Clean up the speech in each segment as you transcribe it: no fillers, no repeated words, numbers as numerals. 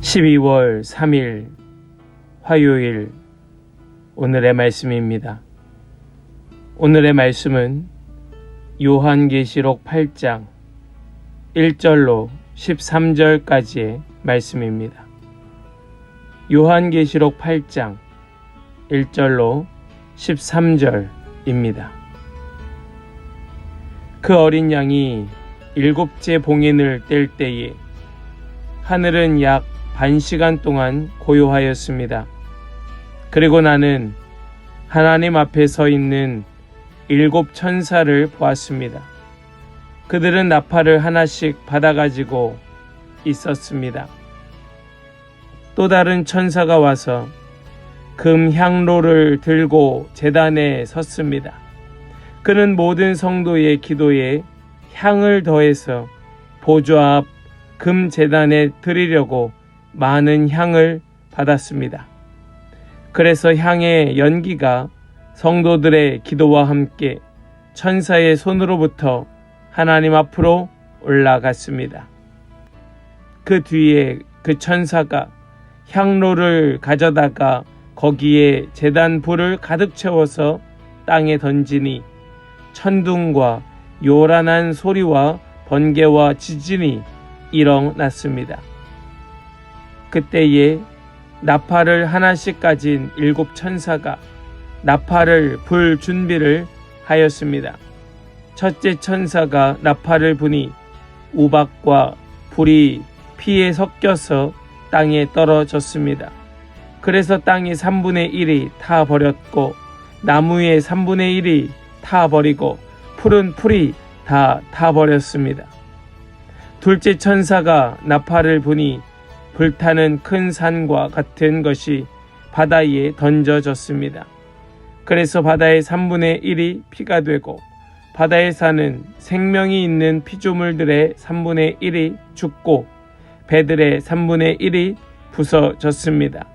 12월 3일 화요일 오늘의 말씀입니다. 오늘의 말씀은 요한계시록 8장 1절로 13절까지의 말씀입니다. 요한계시록 8장 1절로 13절입니다. 그 어린 양이 7째 봉인을 뗄 때에 하늘은 약 반시간 동안 고요하였습니다. 그리고 나는 하나님 앞에 서 있는 7 천사를 보았습니다. 그들은 나팔을 하나씩 받아가지고 있었습니다. 또 다른 천사가 와서 금 향로를 들고 제단에 섰습니다. 그는 모든 성도의 기도에 향을 더해서 보좌 앞 금 제단에 드리려고 많은 향을 받았습니다. 그래서 향의 연기가 성도들의 기도와 함께 천사의 손으로부터 하나님 앞으로 올라갔습니다. 그 뒤에 그 천사가 향로를 가져다가 거기에 제단 불을 가득 채워서 땅에 던지니 천둥과 요란한 소리와 번개와 지진이 일어났습니다. 그때에 나팔을 하나씩 가진 7 천사가 나팔을 불 준비를 하였습니다. 첫째 천사가 나팔을 부니 우박과 불이 피에 섞여서 땅에 떨어졌습니다. 그래서 땅의 3분의 1이 타버렸고 나무의 3분의 1이 타버리고 풀은 풀이 다 타버렸습니다. 둘째 천사가 나팔을 부니 불타는 큰 산과 같은 것이 바다에 던져졌습니다. 그래서 바다의 3분의 1이 피가 되고 바다에 사는 생명이 있는 피조물들의 3분의 1이 죽고 배들의 3분의 1이 부서졌습니다.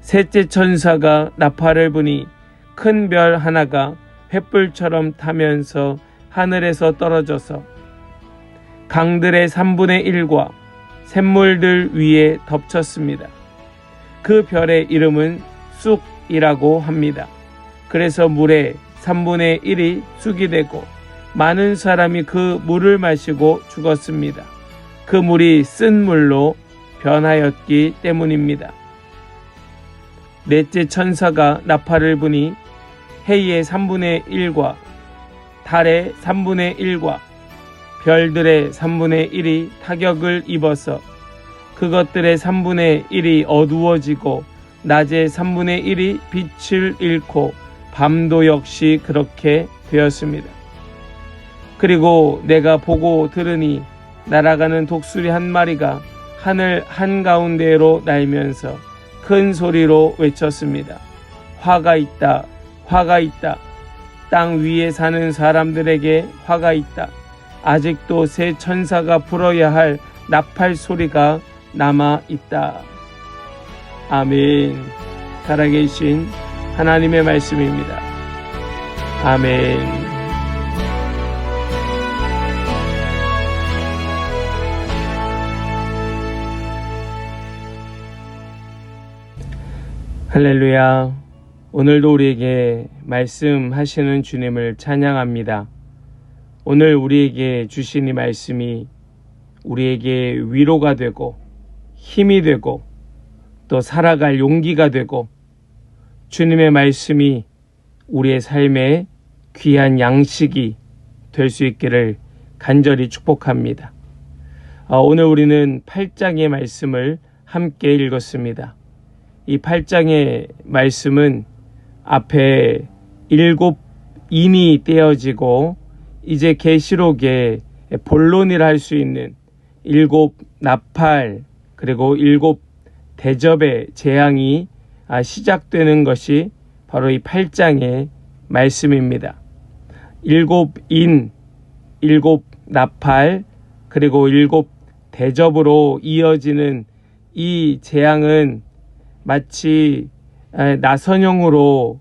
셋째 천사가 나팔을 부니 큰 별 하나가 횃불처럼 타면서 하늘에서 떨어져서 강들의 3분의 1과 샘물들 위에 덮쳤습니다. 그 별의 이름은 쑥이라고 합니다. 그래서 물의 3분의 1이 쑥이 되고 많은 사람이 그 물을 마시고 죽었습니다. 그 물이 쓴 물로 변하였기 때문입니다. 넷째 천사가 나팔을 부니 해의 3분의 1과 달의 3분의 1과 별들의 3분의 1이 타격을 입어서 그것들의 3분의 1이 어두워지고 낮의 3분의 1이 빛을 잃고 밤도 역시 그렇게 되었습니다. 그리고 내가 보고 들으니 날아가는 독수리 한 마리가 하늘 한가운데로 날면서 큰 소리로 외쳤습니다. 화가 있다, 화가 있다. 땅 위에 사는 사람들에게 화가 있다. 아직도 새 천사가 불어야 할 나팔 소리가 남아 있다. 아멘. 살아계신 하나님의 말씀입니다. 아멘. 할렐루야. 오늘도 우리에게 말씀하시는 주님을 찬양합니다. 오늘 우리에게 주신 이 말씀이 우리에게 위로가 되고 힘이 되고 또 살아갈 용기가 되고 주님의 말씀이 우리의 삶의 귀한 양식이 될 수 있기를 간절히 축복합니다. 오늘 우리는 8장의 말씀을 함께 읽었습니다. 이 8장의 말씀은 앞에 7인이 떼어지고 이제 계시록의 본론이라 할 수 있는 7 나팔 그리고 7 대접의 재앙이 시작되는 것이 바로 이 8장의 말씀입니다. 7인, 7 나팔 그리고 7 대접으로 이어지는 이 재앙은 마치 나선형으로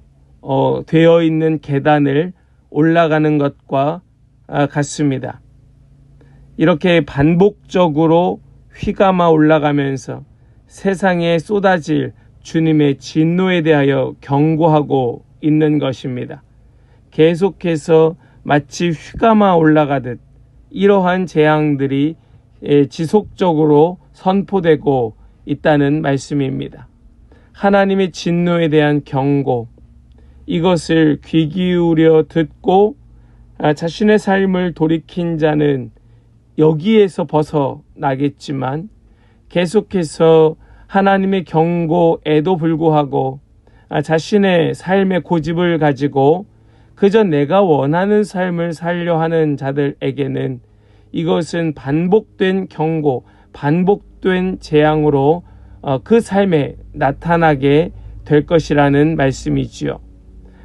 되어 있는 계단을 올라가는 것과 같습니다. 이렇게 반복적으로 휘감아 올라가면서 세상에 쏟아질 주님의 진노에 대하여 경고하고 있는 것입니다. 계속해서 마치 휘감아 올라가듯 이러한 재앙들이 지속적으로 선포되고 있다는 말씀입니다. 하나님의 진노에 대한 경고, 이것을 귀 기울여 듣고 자신의 삶을 돌이킨 자는 여기에서 벗어나겠지만, 계속해서 하나님의 경고에도 불구하고 자신의 삶의 고집을 가지고 그저 내가 원하는 삶을 살려 하는 자들에게는 이것은 반복된 경고, 반복된 재앙으로 그 삶에 나타나게 될 것이라는 말씀이지요.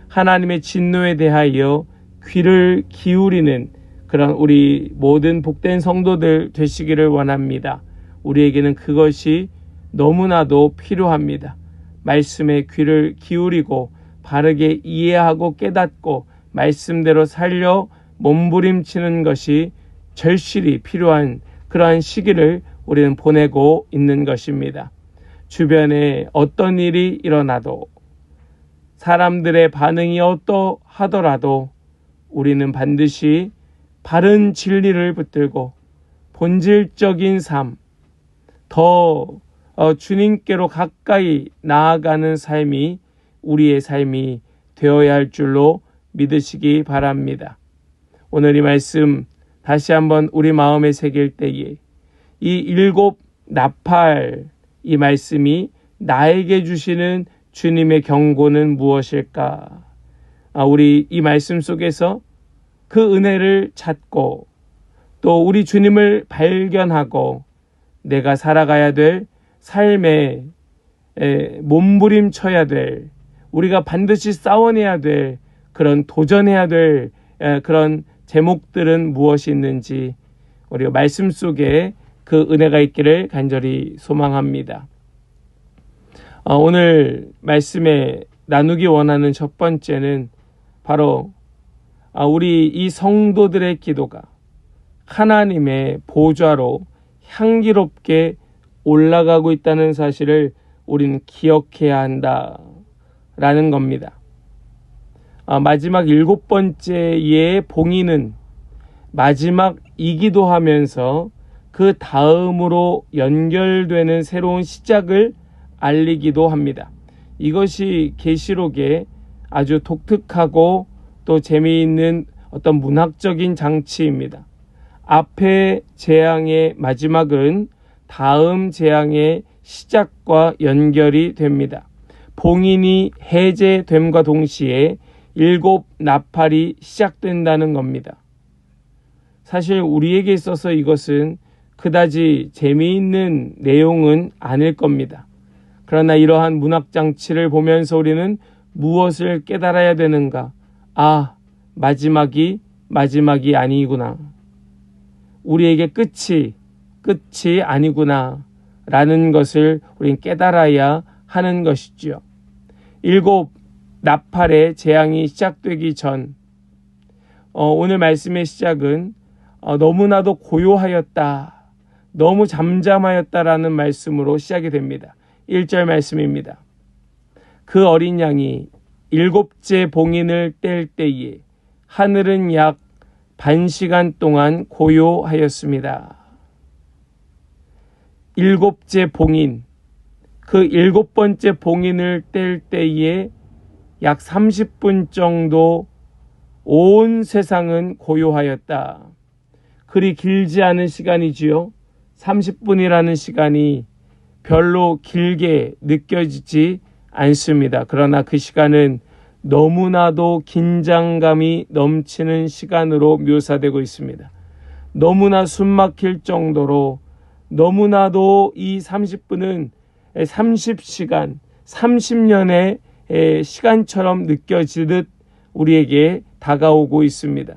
하나님의 진노에 대하여 귀를 기울이는 그런 우리 모든 복된 성도들 되시기를 원합니다. 우리에게는 그것이 너무나도 필요합니다. 말씀에 귀를 기울이고 바르게 이해하고 깨닫고 말씀대로 살려 몸부림치는 것이 절실히 필요한 그러한 시기를 우리는 보내고 있는 것입니다. 주변에 어떤 일이 일어나도, 사람들의 반응이 어떠하더라도 우리는 반드시 바른 진리를 붙들고 본질적인 삶, 더 주님께로 가까이 나아가는 삶이 우리의 삶이 되어야 할 줄로 믿으시기 바랍니다. 오늘 이 말씀 다시 한번 우리 마음에 새길 때에 이 7 나팔, 이 말씀이 나에게 주시는 주님의 경고는 무엇일까? 우리 이 말씀 속에서 그 은혜를 찾고 또 우리 주님을 발견하고 내가 살아가야 될 삶에 몸부림쳐야 될, 우리가 반드시 싸워내야 될, 그런 도전해야 될 그런 제목들은 무엇이 있는지 우리가 말씀 속에 그 은혜가 있기를 간절히 소망합니다. 오늘 말씀에 나누기 원하는 첫 번째는 바로 우리 이 성도들의 기도가 하나님의 보좌로 향기롭게 올라가고 있다는 사실을 우리는 기억해야 한다라는 겁니다. 마지막 7번째의 봉인은 마지막이기도 하면서 그 다음으로 연결되는 새로운 시작을 알리기도 합니다. 이것이 계시록의 아주 독특하고 또 재미있는 어떤 문학적인 장치입니다. 앞의 재앙의 마지막은 다음 재앙의 시작과 연결이 됩니다. 봉인이 해제됨과 동시에 7 나팔이 시작된다는 겁니다. 사실 우리에게 있어서 이것은 그다지 재미있는 내용은 아닐 겁니다. 그러나 이러한 문학장치를 보면서 우리는 무엇을 깨달아야 되는가? 마지막이 아니구나. 우리에게 끝이 아니구나 라는 것을 우리는 깨달아야 하는 것이지요. 7 나팔의 재앙이 시작되기 전, 오늘 말씀의 시작은 너무나도 고요하였다, 너무 잠잠하였다라는 말씀으로 시작이 됩니다. 1절 말씀입니다. 그 어린 양이 7째 봉인을 뗄 때에 하늘은 약 반시간 동안 고요하였습니다. 7째 봉인, 그 7번째 봉인을 뗄 때에 약 30분 정도 온 세상은 고요하였다. 그리 길지 않은 시간이지요. 30분이라는 시간이 별로 길게 느껴지지 않습니다. 그러나 그 시간은 너무나도 긴장감이 넘치는 시간으로 묘사되고 있습니다. 너무나 숨막힐 정도로, 너무나도 이 30분은 30시간, 30년의 시간처럼 느껴지듯 우리에게 다가오고 있습니다.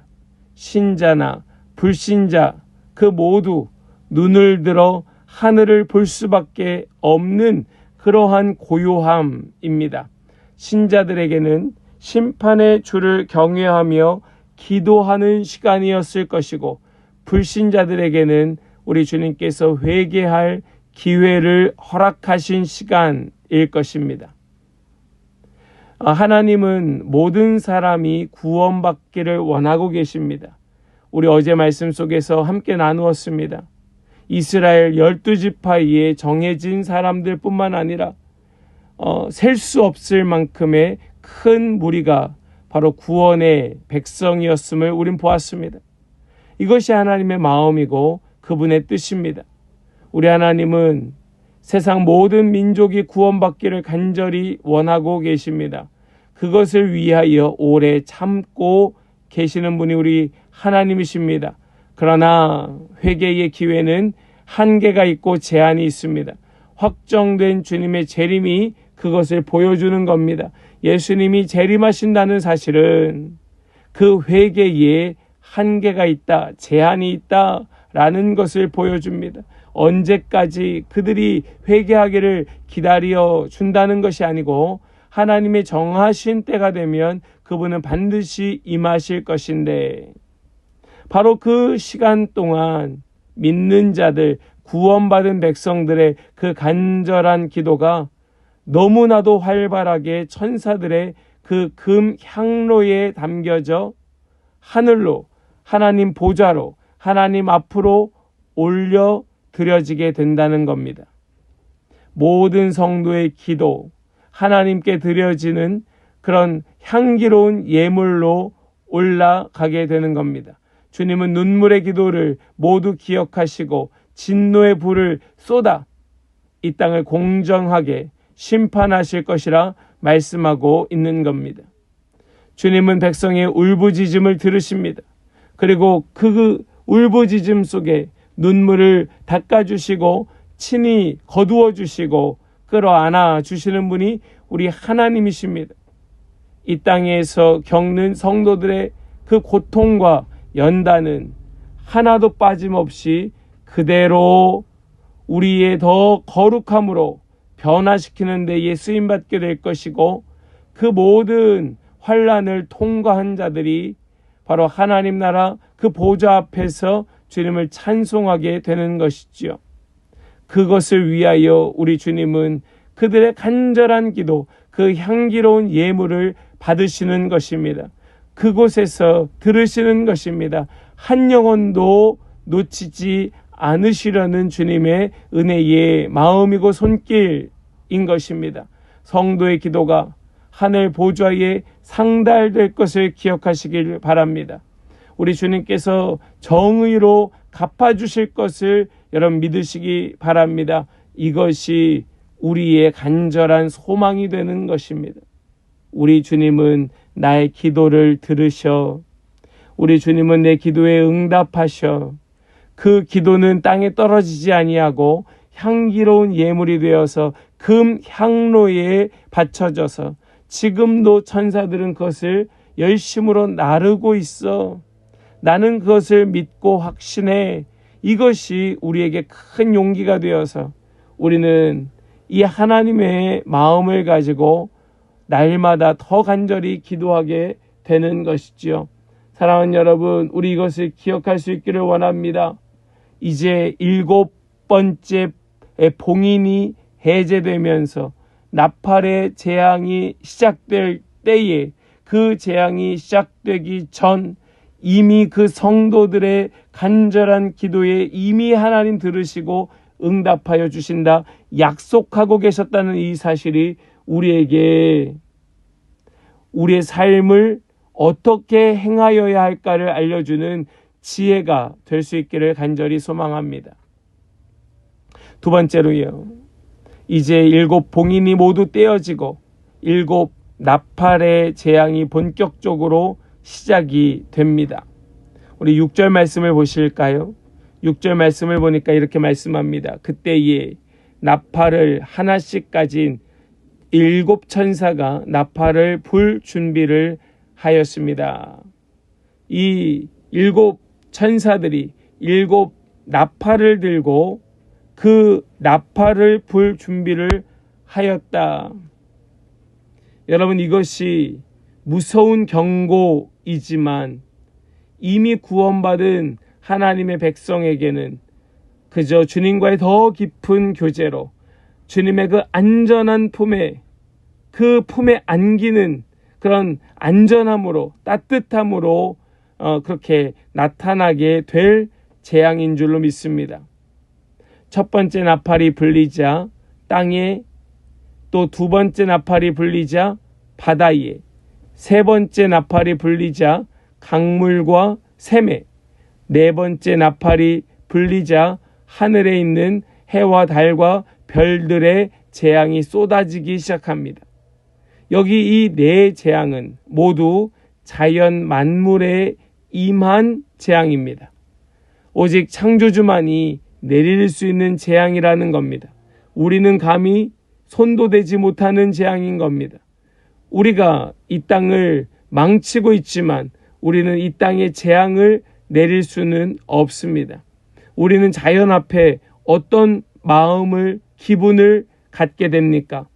신자나 불신자 그 모두 눈을 들어 하늘을 볼 수밖에 없는 그러한 고요함입니다. 신자들에게는 심판의 주를 경외하며 기도하는 시간이었을 것이고, 불신자들에게는 우리 주님께서 회개할 기회를 허락하신 시간일 것입니다. 하나님은 모든 사람이 구원받기를 원하고 계십니다. 우리 어제 말씀 속에서 함께 나누었습니다. 이스라엘 12지파에 정해진 사람들 뿐만 아니라 셀 수 없을 만큼의 큰 무리가 바로 구원의 백성이었음을 우린 보았습니다. 이것이 하나님의 마음이고 그분의 뜻입니다. 우리 하나님은 세상 모든 민족이 구원받기를 간절히 원하고 계십니다. 그것을 위하여 오래 참고 계시는 분이 우리 하나님이십니다. 그러나 회개의 기회는 한계가 있고 제한이 있습니다. 확정된 주님의 재림이 그것을 보여주는 겁니다. 예수님이 재림하신다는 사실은 그 회개에 한계가 있다, 제한이 있다라는 것을 보여줍니다. 언제까지 그들이 회개하기를 기다려 준다는 것이 아니고 하나님의 정하신 때가 되면 그분은 반드시 임하실 것인데, 바로 그 시간 동안 믿는 자들, 구원받은 백성들의 그 간절한 기도가 너무나도 활발하게 천사들의 그 금 향로에 담겨져 하늘로, 하나님 보좌로, 하나님 앞으로 올려 드려지게 된다는 겁니다. 모든 성도의 기도, 하나님께 드려지는 그런 향기로운 예물로 올라가게 되는 겁니다. 주님은 눈물의 기도를 모두 기억하시고 진노의 불을 쏟아 이 땅을 공정하게 심판하실 것이라 말씀하고 있는 겁니다. 주님은 백성의 울부짖음을 들으십니다. 그리고 그 울부짖음 속에 눈물을 닦아주시고 친히 거두어 주시고 끌어안아 주시는 분이 우리 하나님이십니다. 이 땅에서 겪는 성도들의 그 고통과 연단은 하나도 빠짐없이 그대로 우리의 더 거룩함으로 변화시키는 데에 쓰임받게 될 것이고, 그 모든 환난을 통과한 자들이 바로 하나님 나라 그 보좌 앞에서 주님을 찬송하게 되는 것이지요. 그것을 위하여 우리 주님은 그들의 간절한 기도, 그 향기로운 예물을 받으시는 것입니다. 그곳에서 들으시는 것입니다. 한 영혼도 놓치지 않으시려는 주님의 은혜의 마음이고 손길인 것입니다. 성도의 기도가 하늘 보좌에 상달될 것을 기억하시길 바랍니다. 우리 주님께서 정의로 갚아주실 것을 여러분 믿으시기 바랍니다. 이것이 우리의 간절한 소망이 되는 것입니다. 우리 주님은 나의 기도를 들으셔. 우리 주님은 내 기도에 응답하셔. 그 기도는 땅에 떨어지지 아니하고 향기로운 예물이 되어서 금 향로에 받쳐져서 지금도 천사들은 그것을 열심으로 나르고 있어. 나는 그것을 믿고 확신해. 이것이 우리에게 큰 용기가 되어서 우리는 이 하나님의 마음을 가지고 날마다 더 간절히 기도하게 되는 것이지요. 사랑하는 여러분, 우리 이것을 기억할 수 있기를 원합니다. 이제 7번째 봉인이 해제되면서 나팔의 재앙이 시작될 때에, 그 재앙이 시작되기 전 이미 그 성도들의 간절한 기도에 이미 하나님 들으시고 응답하여 주신다 약속하고 계셨다는 이 사실이 우리에게 우리의 삶을 어떻게 행하여야 할까를 알려주는 지혜가 될 수 있기를 간절히 소망합니다. 두 번째로요, 이제 7 봉인이 모두 떼어지고 7 나팔의 재앙이 본격적으로 시작이 됩니다. 우리 6절 말씀을 보실까요? 6절 말씀을 보니까 이렇게 말씀합니다. 그때에 나팔을 하나씩 가진 7 천사가 나팔을 불 준비를 하였습니다. 이 7 천사들이 7 나팔을 들고 그 나팔을 불 준비를 하였다. 여러분, 이것이 무서운 경고이지만 이미 구원받은 하나님의 백성에게는 그저 주님과의 더 깊은 교제로 주님의 그 안전한 품에, 그 품에 안기는 그런 안전함으로, 따뜻함으로 그렇게 나타나게 될 재앙인 줄로 믿습니다. 첫 번째 나팔이 불리자 땅에, 또 두 번째 나팔이 불리자 바다에, 세 번째 나팔이 불리자 강물과 샘에, 네 번째 나팔이 불리자 하늘에 있는 해와 달과 별들의 재앙이 쏟아지기 시작합니다. 여기 이 네 재앙은 모두 자연 만물에 임한 재앙입니다. 오직 창조주만이 내릴 수 있는 재앙이라는 겁니다. 우리는 감히 손도 대지 못하는 재앙인 겁니다. 우리가 이 땅을 망치고 있지만 우리는 이 땅에 재앙을 내릴 수는 없습니다. 우리는 자연 앞에 어떤 마음을, 기분을 갖게 됩니까?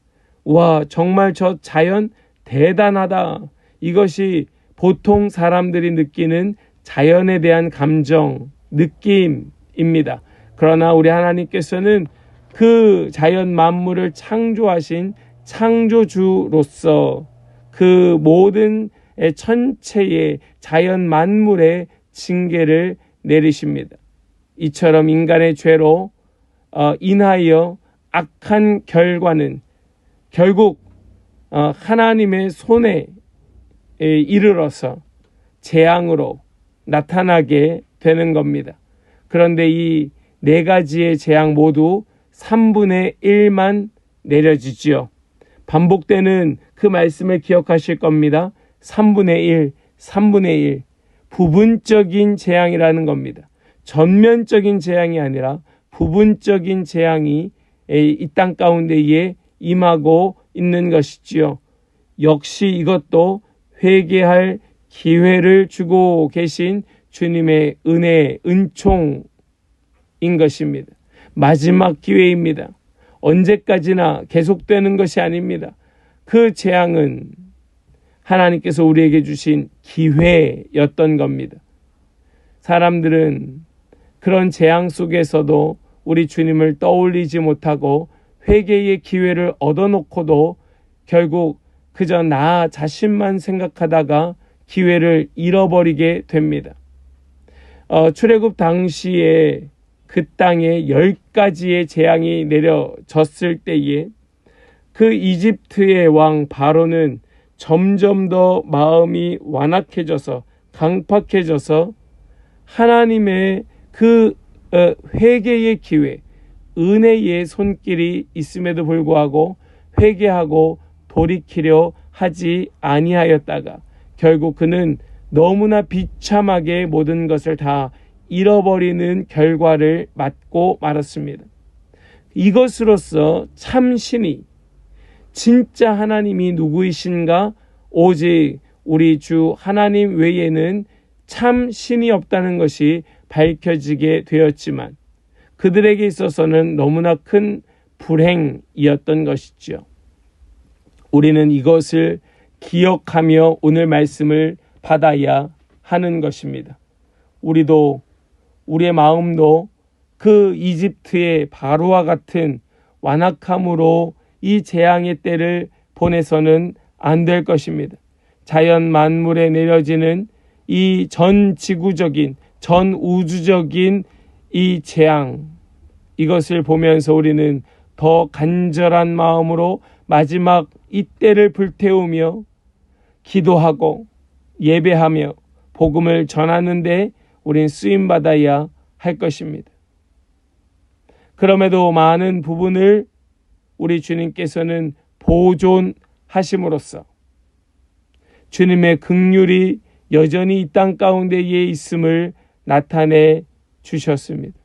와, 정말 저 자연 대단하다. 이것이 보통 사람들이 느끼는 자연에 대한 감정, 느낌입니다. 그러나 우리 하나님께서는 그 자연 만물을 창조하신 창조주로서 그 모든 천체의 자연 만물의 징계를 내리십니다. 이처럼 인간의 죄로 인하여 악한 결과는 결국 하나님의 손에 이르러서 재앙으로 나타나게 되는 겁니다. 그런데 이 네 가지의 재앙 모두 3분의 1만 내려지지요. 반복되는 그 말씀을 기억하실 겁니다. 3분의 1, 3분의 1. 부분적인 재앙이라는 겁니다. 전면적인 재앙이 아니라 부분적인 재앙이 이 땅 가운데에 임하고 있는 것이지요. 역시 이것도 회개할 기회를 주고 계신 주님의 은혜, 은총인 것입니다. 마지막 기회입니다. 언제까지나 계속되는 것이 아닙니다. 그 재앙은 하나님께서 우리에게 주신 기회였던 겁니다. 사람들은 그런 재앙 속에서도 우리 주님을 떠올리지 못하고 회개의 기회를 얻어놓고도 결국 그저 나 자신만 생각하다가 기회를 잃어버리게 됩니다. 출애굽 당시에 그 땅에 10가지의 재앙이 내려졌을 때에 그 이집트의 왕 바로는 점점 더 마음이 완악해져서 강팍해져서 하나님의 그 회개의 기회, 은혜의 손길이 있음에도 불구하고 회개하고 돌이키려 하지 아니하였다가 결국 그는 너무나 비참하게 모든 것을 다 잃어버리는 결과를 맞고 말았습니다. 이것으로서 참 신이, 진짜 하나님이 누구이신가? 오직 우리 주 하나님 외에는 참 신이 없다는 것이 밝혀지게 되었지만 그들에게 있어서는 너무나 큰 불행이었던 것이죠. 우리는 이것을 기억하며 오늘 말씀을 받아야 하는 것입니다. 우리도 우리의 마음도 그 이집트의 바로와 같은 완악함으로 이 재앙의 때를 보내서는 안 될 것입니다. 자연 만물에 내려지는 이 전 지구적인, 전 우주적인 이 재앙, 이것을 보면서 우리는 더 간절한 마음으로 마지막 이 때를 불태우며 기도하고 예배하며 복음을 전하는 데 우린 쓰임받아야 할 것입니다. 그럼에도 많은 부분을 우리 주님께서는 보존하심으로써 주님의 긍휼이 여전히 이 땅 가운데에 있음을 나타내 주셨습니다.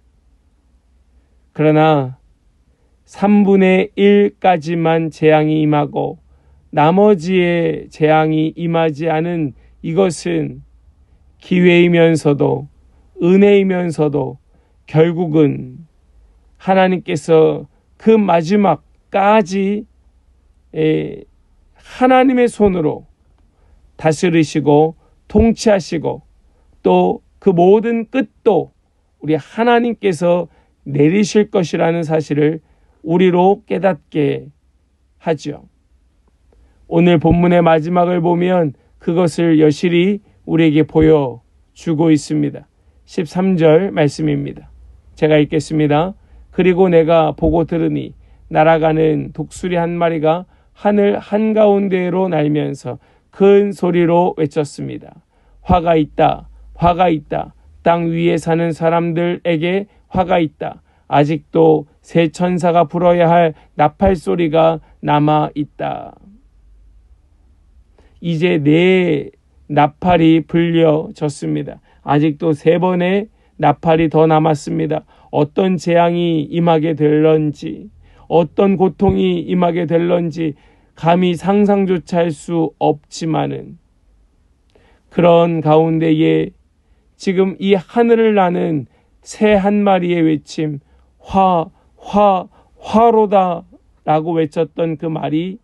그러나 3분의 1까지만 재앙이 임하고 나머지의 재앙이 임하지 않은 이것은 기회이면서도 은혜이면서도 결국은 하나님께서 그 마지막까지 하나님의 손으로 다스리시고 통치하시고 또 그 모든 끝도 우리 하나님께서 내리실 것이라는 사실을 우리로 깨닫게 하죠. 오늘 본문의 마지막을 보면 그것을 여실히 우리에게 보여주고 있습니다. 13절 말씀입니다. 제가 읽겠습니다. 그리고 내가 보고 들으니 날아가는 독수리 한 마리가 하늘 한가운데로 날면서 큰 소리로 외쳤습니다. 화가 있다. 화가 있다. 땅 위에 사는 사람들에게 화가 있다. 아직도 새 천사가 불어야 할 나팔 소리가 남아 있다. 이제 네 나팔이 불려졌습니다. 아직도 3번의 나팔이 더 남았습니다. 어떤 재앙이 임하게 될런지, 어떤 고통이 임하게 될런지 감히 상상조차 할 수 없지만은 그런 가운데에 지금 이 하늘을 나는 새 한 마리의 외침, 화로다 라고 외쳤던 그 말이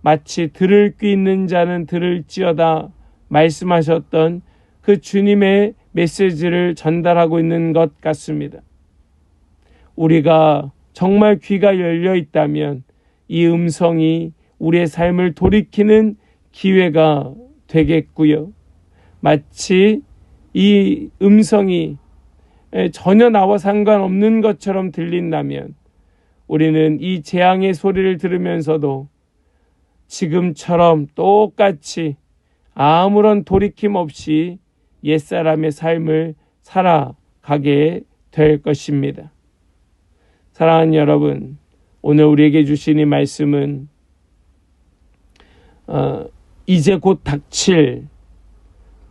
마치 들을 귀 있는 자는 들을지어다 말씀하셨던 그 주님의 메시지를 전달하고 있는 것 같습니다. 우리가 정말 귀가 열려 있다면 이 음성이 우리의 삶을 돌이키는 기회가 되겠고요. 마치 이 음성이 전혀 나와 상관없는 것처럼 들린다면 우리는 이 재앙의 소리를 들으면서도 지금처럼 똑같이 아무런 돌이킴 없이 옛사람의 삶을 살아가게 될 것입니다. 사랑하는 여러분, 오늘 우리에게 주신 이 말씀은 이제 곧 닥칠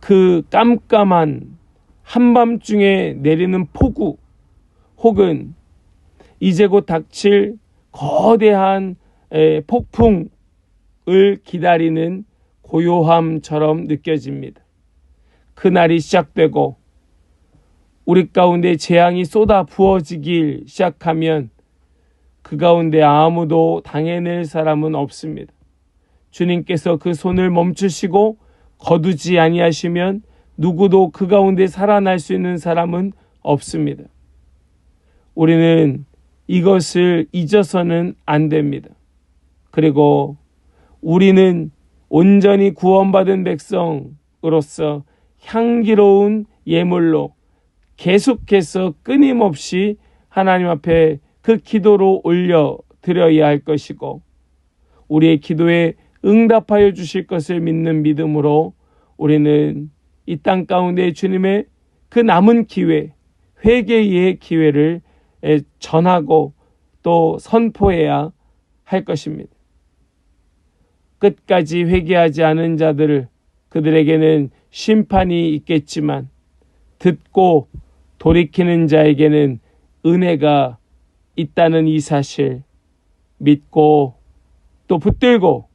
그 깜깜한 한밤중에 내리는 폭우 혹은 이제 곧 닥칠 거대한 폭풍을 기다리는 고요함처럼 느껴집니다. 그날이 시작되고 우리 가운데 재앙이 쏟아 부어지길 시작하면 그 가운데 아무도 당해낼 사람은 없습니다. 주님께서 그 손을 멈추시고 거두지 아니하시면 누구도 그 가운데 살아날 수 있는 사람은 없습니다. 우리는 이것을 잊어서는 안 됩니다. 그리고 우리는 온전히 구원받은 백성으로서 향기로운 예물로 계속해서 끊임없이 하나님 앞에 그 기도로 올려드려야 할 것이고 우리의 기도에 응답하여 주실 것을 믿는 믿음으로 우리는 이 땅 가운데 주님의 그 남은 기회, 회개의 기회를 전하고 또 선포해야 할 것입니다. 끝까지 회개하지 않은 자들을 그들에게는 심판이 있겠지만 듣고 돌이키는 자에게는 은혜가 있다는 이 사실 믿고 또 붙들고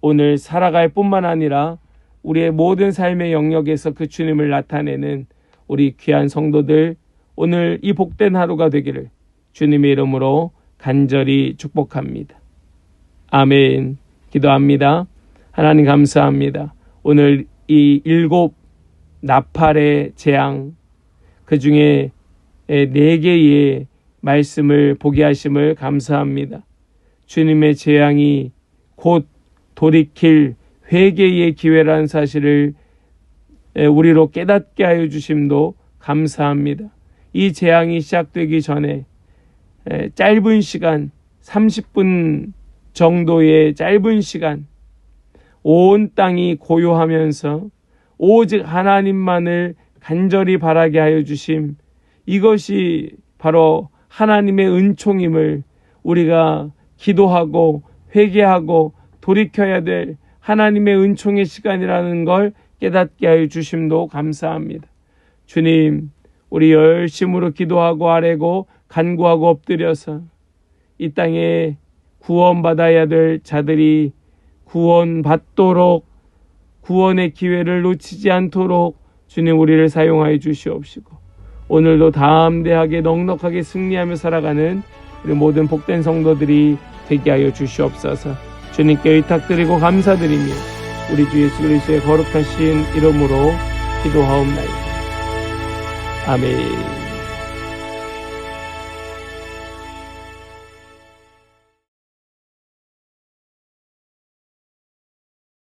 오늘 살아갈 뿐만 아니라 우리의 모든 삶의 영역에서 그 주님을 나타내는 우리 귀한 성도들 오늘 이 복된 하루가 되기를 주님의 이름으로 간절히 축복합니다. 아멘. 기도합니다. 하나님 감사합니다. 오늘 이 7 나팔의 재앙 그 중에 4개의 말씀을 보게 하심을 감사합니다. 주님의 재앙이 곧 돌이킬 회개의 기회라는 사실을 우리로 깨닫게 하여 주심도 감사합니다. 이 재앙이 시작되기 전에 짧은 시간 30분 정도의 짧은 시간 온 땅이 고요하면서 오직 하나님만을 간절히 바라게 하여 주심 이것이 바로 하나님의 은총임을 우리가 기도하고 회개하고 돌이켜야 될 하나님의 은총의 시간이라는 걸 깨닫게 하여 주심도 감사합니다. 주님, 우리 열심으로 기도하고 아뢰고 간구하고 엎드려서 이 땅에 구원받아야 될 자들이 구원받도록 구원의 기회를 놓치지 않도록 주님 우리를 사용하여 주시옵시고 오늘도 담대하게 넉넉하게 승리하며 살아가는 우리 모든 복된 성도들이 되게 하여 주시옵소서. 주님께 의탁드리고 감사드리며 우리 주 예수 그리스도의 거룩하신 이름으로 기도하옵나이다. 아멘.